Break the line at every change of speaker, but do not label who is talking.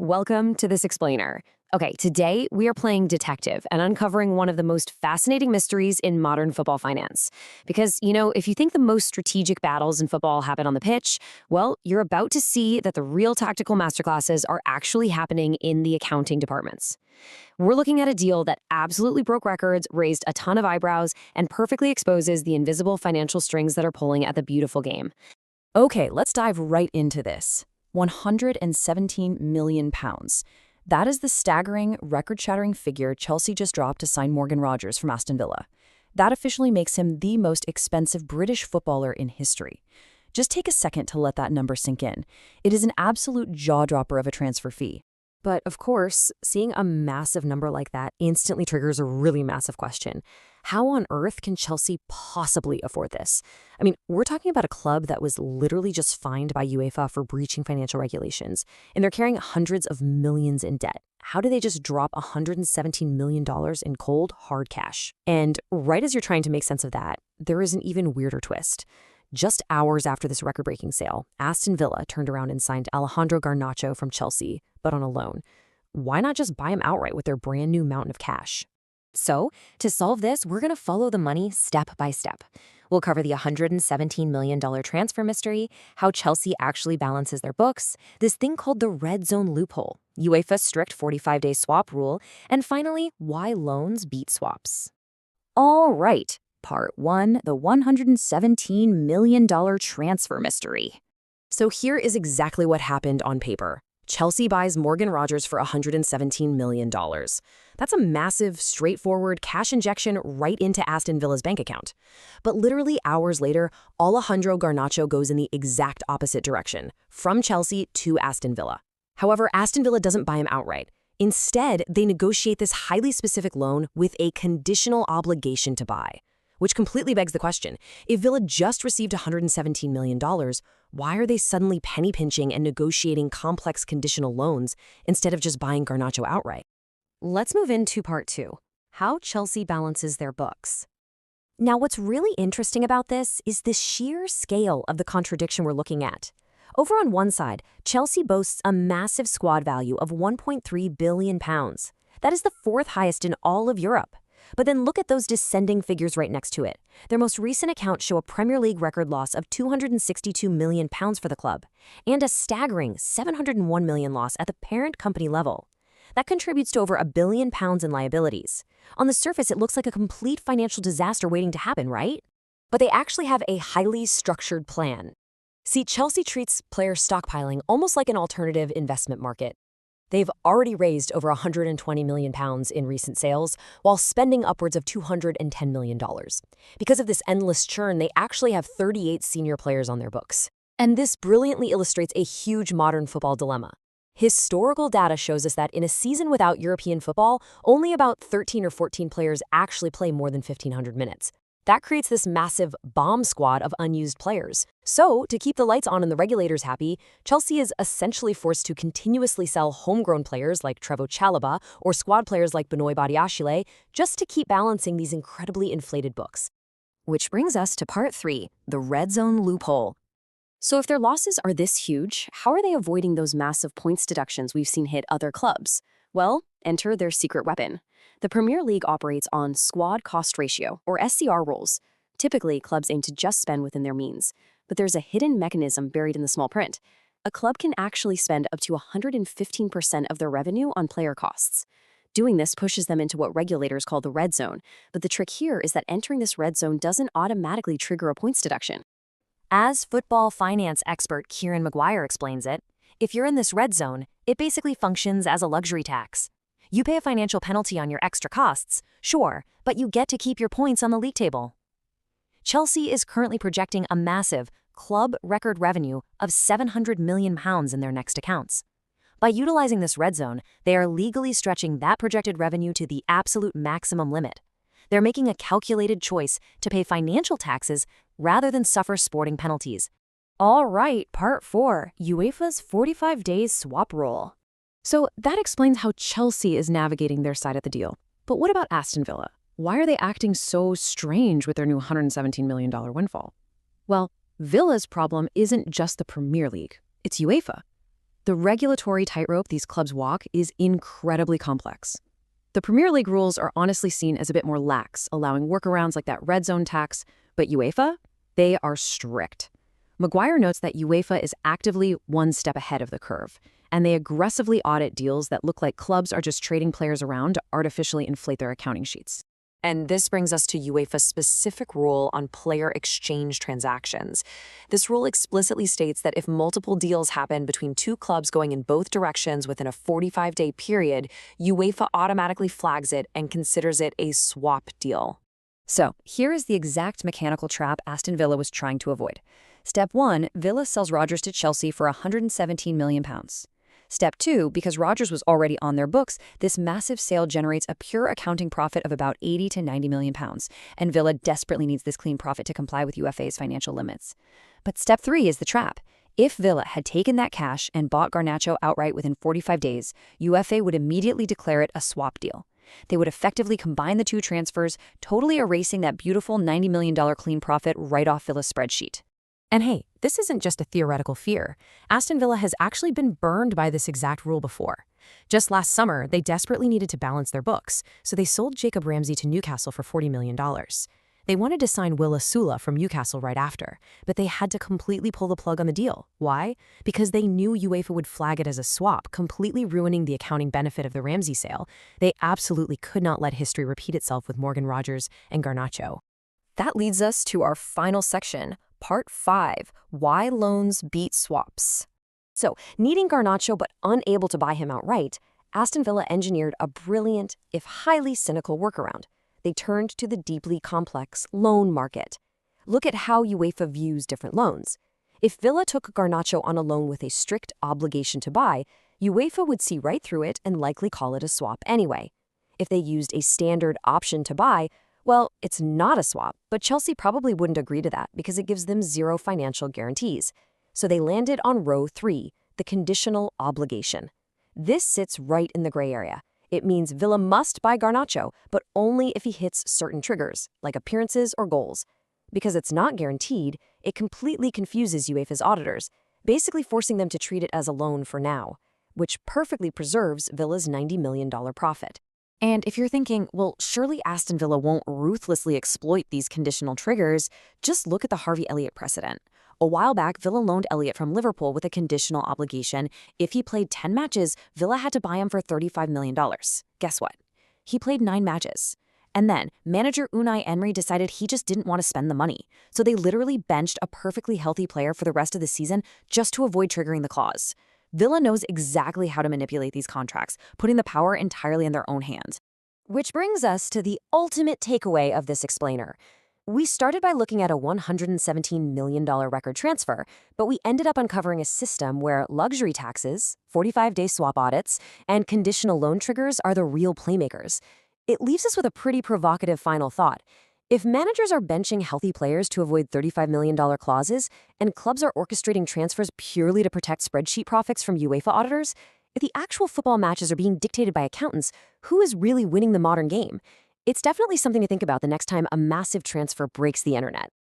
Welcome to This Explainer. Okay, today we are playing detective and uncovering one of the most fascinating mysteries in modern football finance. Because, if you think the most strategic battles in football happen on the pitch, well, you're about to see that the real tactical masterclasses are actually happening in the accounting departments. We're looking at a deal that absolutely broke records, raised a ton of eyebrows, and perfectly exposes the invisible financial strings that are pulling at the beautiful game.
Okay, let's dive right into this. £117 million. That is the staggering, record-shattering figure Chelsea just dropped to sign Morgan Rogers from Aston Villa. That officially makes him the most expensive British footballer in history. Just take a second to let that number sink in. It is an absolute jaw-dropper of a transfer fee.
But of course, seeing a massive number like that instantly triggers a really massive question. How on earth can Chelsea possibly afford this? I mean, we're talking about a club that was literally just fined by UEFA for breaching financial regulations, and they're carrying hundreds of millions in debt. How do they just drop $117 million in cold, hard cash? And right as you're trying to make sense of that, there is an even weirder twist. Just hours after this record-breaking sale, Aston Villa turned around and signed Alejandro Garnacho from Chelsea, but on a loan. Why not just buy him outright with their brand new mountain of cash? So, to solve this, we're going to follow the money step by step. We'll cover the $117 million transfer mystery, how Chelsea actually balances their books, this thing called the red zone loophole, UEFA's strict 45-day swap rule, and finally, why loans beat swaps.
All right. Part 1, the $117 million transfer mystery.
So here is exactly what happened on paper. Chelsea buys Morgan Rogers for $117 million. That's a massive, straightforward cash injection right into Aston Villa's bank account. But literally hours later, Alejandro Garnacho goes in the exact opposite direction, from Chelsea to Aston Villa. However, Aston Villa doesn't buy him outright. Instead, they negotiate this highly specific loan with a conditional obligation to buy. Which completely begs the question, if Villa just received $117 million, why are they suddenly penny-pinching and negotiating complex conditional loans instead of just buying Garnacho outright? Let's move into part 2, how Chelsea balances their books. Now, what's really interesting about this is the sheer scale of the contradiction we're looking at. Over on one side, Chelsea boasts a massive squad value of £1.3 billion. That is the fourth highest in all of Europe. But then look at those descending figures right next to it. Their most recent accounts show a Premier League record loss of £262 million for the club, and a staggering £701 million loss at the parent company level. That contributes to over £1 billion in liabilities. On the surface, it looks like a complete financial disaster waiting to happen, right? But they actually have a highly structured plan. See, Chelsea treats player stockpiling almost like an alternative investment market. They've already raised over £120 million in recent sales, while spending upwards of $210 million. Because of this endless churn, they actually have 38 senior players on their books. And this brilliantly illustrates a huge modern football dilemma. Historical data shows us that in a season without European football, only about 13 or 14 players actually play more than 1,500 minutes. That creates this massive bomb squad of unused players. So, to keep the lights on and the regulators happy, Chelsea is essentially forced to continuously sell homegrown players like Trevoh Chalobah or squad players like Benoit Badiashile just to keep balancing these incredibly inflated books. Which brings us to part 3, the red zone loophole. So if their losses are this huge, how are they avoiding those massive points deductions we've seen hit other clubs? Well, enter their secret weapon. The Premier League operates on squad cost ratio, or SCR rules. Typically, clubs aim to just spend within their means, but there's a hidden mechanism buried in the small print. A club can actually spend up to 115% of their revenue on player costs. Doing this pushes them into what regulators call the red zone, but the trick here is that entering this red zone doesn't automatically trigger a points deduction. As football finance expert Kieran Maguire explains it, if you're in this red zone, it basically functions as a luxury tax. You pay a financial penalty on your extra costs, sure, but you get to keep your points on the league table. Chelsea is currently projecting a massive club record revenue of £700 million in their next accounts. By utilizing this red zone, they are legally stretching that projected revenue to the absolute maximum limit. They're making a calculated choice to pay financial taxes rather than suffer sporting penalties. All right, part 4, UEFA's 45 days swap rule. So that explains how Chelsea is navigating their side of the deal. But what about Aston Villa? Why are they acting so strange with their new $117 million windfall? Well, Villa's problem isn't just the Premier League, it's UEFA.
The regulatory tightrope these clubs walk is incredibly complex. The Premier League rules are honestly seen as a bit more lax, allowing workarounds like that red zone tax, but UEFA, they are strict. Maguire notes that UEFA is actively one step ahead of the curve, and they aggressively audit deals that look like clubs are just trading players around to artificially inflate their accounting sheets.
And this brings us to UEFA's specific rule on player exchange transactions. This rule explicitly states that if multiple deals happen between two clubs going in both directions within a 45-day period, UEFA automatically flags it and considers it a swap deal.
So, here is the exact mechanical trap Aston Villa was trying to avoid. Step 1, Villa sells Rodgers to Chelsea for £117 million. Step 2, because Rodgers was already on their books, this massive sale generates a pure accounting profit of about £80 to £90 million, and Villa desperately needs this clean profit to comply with UFA's financial limits. But step 3 is the trap. If Villa had taken that cash and bought Garnacho outright within 45 days, UFA would immediately declare it a swap deal. They would effectively combine the two transfers, totally erasing that beautiful $90 million clean profit right off Villa's spreadsheet.
And hey, this isn't just a theoretical fear. Aston Villa has actually been burned by this exact rule before. Just last summer, they desperately needed to balance their books, so they sold Jacob Ramsey to Newcastle for $40 million. They wanted to sign Will Asula from Newcastle right after, but they had to completely pull the plug on the deal. Why? Because they knew UEFA would flag it as a swap, completely ruining the accounting benefit of the Ramsey sale. They absolutely could not let history repeat itself with Morgan Rodgers and Garnacho.
That leads us to our final section, Part 5, Why Loans Beat Swaps.
So, needing Garnacho but unable to buy him outright, Aston Villa engineered a brilliant, if highly cynical workaround. They turned to the deeply complex loan market. Look at how UEFA views different loans. If Villa took Garnacho on a loan with a strict obligation to buy, UEFA would see right through it and likely call it a swap anyway. If they used a standard option to buy, well, it's not a swap, but Chelsea probably wouldn't agree to that because it gives them zero financial guarantees. So they landed on row 3, the conditional obligation. This sits right in the gray area. It means Villa must buy Garnacho, but only if he hits certain triggers, like appearances or goals. Because it's not guaranteed, it completely confuses UEFA's auditors, basically forcing them to treat it as a loan for now, which perfectly preserves Villa's $90 million profit.
And if you're thinking, well, surely Aston Villa won't ruthlessly exploit these conditional triggers, just look at the Harvey Elliott precedent. A while back, Villa loaned Elliott from Liverpool with a conditional obligation. If he played 10 matches, Villa had to buy him for $35 million. Guess what? He played 9 matches. And then, manager Unai Emery decided he just didn't want to spend the money. So they literally benched a perfectly healthy player for the rest of the season just to avoid triggering the clause. Villa knows exactly how to manipulate these contracts, putting the power entirely in their own hands.
Which brings us to the ultimate takeaway of this explainer. We started by looking at a $117 million record transfer, but we ended up uncovering a system where luxury taxes, 45-day swap audits, and conditional loan triggers are the real playmakers. It leaves us with a pretty provocative final thought. If managers are benching healthy players to avoid $35 million clauses, and clubs are orchestrating transfers purely to protect spreadsheet profits from UEFA auditors, if the actual football matches are being dictated by accountants, who is really winning the modern game? It's definitely something to think about the next time a massive transfer breaks the internet.